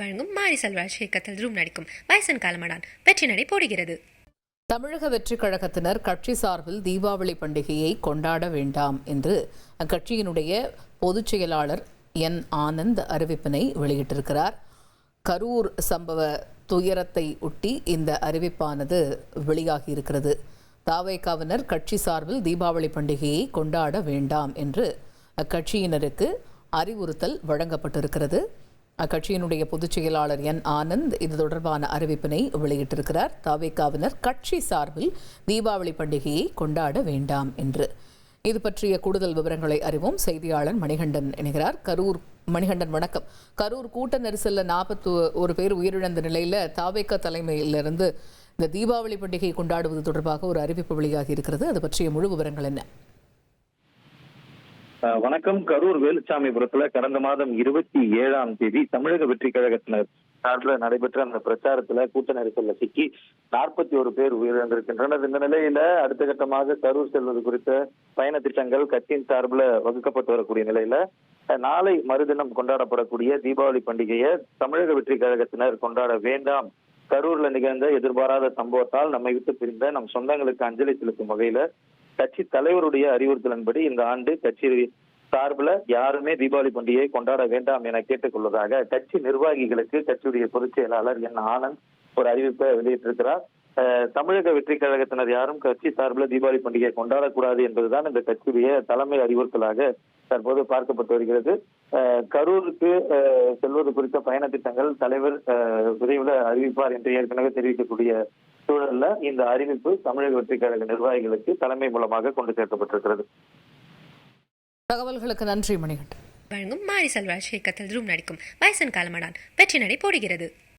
வழங்கும் மாரி செல்வராஜ் இயக்கத்தில் ரூம் நடிக்கும் பைசன் காலமடான் வெற்றி நடை போடுகிறது. தமிழக வெற்றிக் கழகத்தினர் கட்சி சார்பில் தீபாவளி பண்டிகையை கொண்டாட வேண்டாம் என்று அக்கட்சியினுடைய பொதுச் செயலாளர் என் ஆனந்த் அறிவிப்பினை வெளியிட்டிருக்கிறார். கரூர் சம்பவ துயரத்தை ஒட்டி இந்த அறிவிப்பானது வெளியாகியிருக்கிறது. தாவேகாவினர் கட்சி சார்பில் தீபாவளி பண்டிகையை கொண்டாட வேண்டாம் என்று அக்கட்சியினருக்கு அறிவுறுத்தல் வழங்கப்பட்டிருக்கிறது. அக்கட்சியினுடைய பொதுச் செயலாளர் என் ஆனந்த் இது தொடர்பான அறிவிப்பினை வெளியிட்டிருக்கிறார். தாவேகாவினர் கட்சி சார்பில் தீபாவளி பண்டிகையை கொண்டாட வேண்டாம் என்று. இது பற்றிய கூடுதல் விவரங்களை அறிவோம். செய்தியாளர் மணிகண்டன் இணைகிறார். மணிகண்டன் வணக்கம். கரூர் கூட்ட நெரிசல்ல 41 பேர் உயிரிழந்த நிலையில தாவேகா தலைமையிலிருந்து இந்த தீபாவளி பண்டிகை கொண்டாடுவது தொடர்பாக ஒரு அறிவிப்பு வெளியாகி இருக்கிறது. அது பற்றிய முழு விவரங்கள் என்ன? வணக்கம். கரூர் வேலுச்சாமிபுரத்துல கடந்த மாதம் 27ஆம் தேதி தமிழக வெற்றி கழகத்தினர் சார்பில் நடைபெற்ற அந்த பிரச்சாரத்துல கூட்ட நெரிசல்ல சிக்கி 41 பேர் உயிரிழந்திருக்கின்றனர். இந்த நிலையில அடுத்த கட்டமாக கரூர் செல்வது குறித்த பயண திட்டங்கள் கட்சியின் சார்பில் வகுக்கப்பட்டு வரக்கூடிய நிலையில நாளை மறுதினம் கொண்டாடப்படக்கூடிய தீபாவளி பண்டிகையை தமிழக வெற்றி கழகத்தினர் கொண்டாட வேண்டாம். கரூர்ல நிகழ்ந்த எதிர்பாராத சம்பவத்தால் நம்மை விட்டு பிரிந்த நம் சொந்தங்களுக்கு அஞ்சலி செலுத்தும் வகையில கட்சி தலைவருடைய அறிவுறுத்தலின்படி இந்த ஆண்டு கட்சி சார்பில் யாருமே தீபாவளி பண்டிகையை கொண்டாட வேண்டாம் என கேட்டுக்கொள்வதாக கட்சி நிர்வாகிகளுக்கு கட்சியுடைய பொதுச் செயலாளர் என் ஆனந்த் ஒரு அறிவிப்பை வெளியிட்டிருக்கிறார். தமிழக வெற்றி கழகத்தினர் யாரும் கட்சி சார்பில் தீபாவளி பண்டிகையை கொண்டாடக்கூடாது என்பதுதான் இந்த கட்சியுடைய தலைமை அறிவுறுத்தலாக தற்போது பார்க்கப்பட்டு வருகிறது. கரூருக்கு செல்வது குறித்த பயண திட்டங்கள் தலைவர் விரைவில் அறிவிப்பார் என்று ஏற்கனவே தெரிவிக்கக்கூடிய சூழல்ல இந்த அறிவிப்பு தமிழக வெற்றி கழக நிர்வாகிகளுக்கு தலைமை மூலமாக கொண்டு சேர்க்கப்பட்டிருக்கிறது. தகவல்களுக்கு நன்றி மணிகண்டன். வழங்கும் மாரி செல்வராஜ் இயக்கத்தில் ரூம் நடிக்கும் பைசன் காலமடான் வெற்றி நடை போடுகிறது.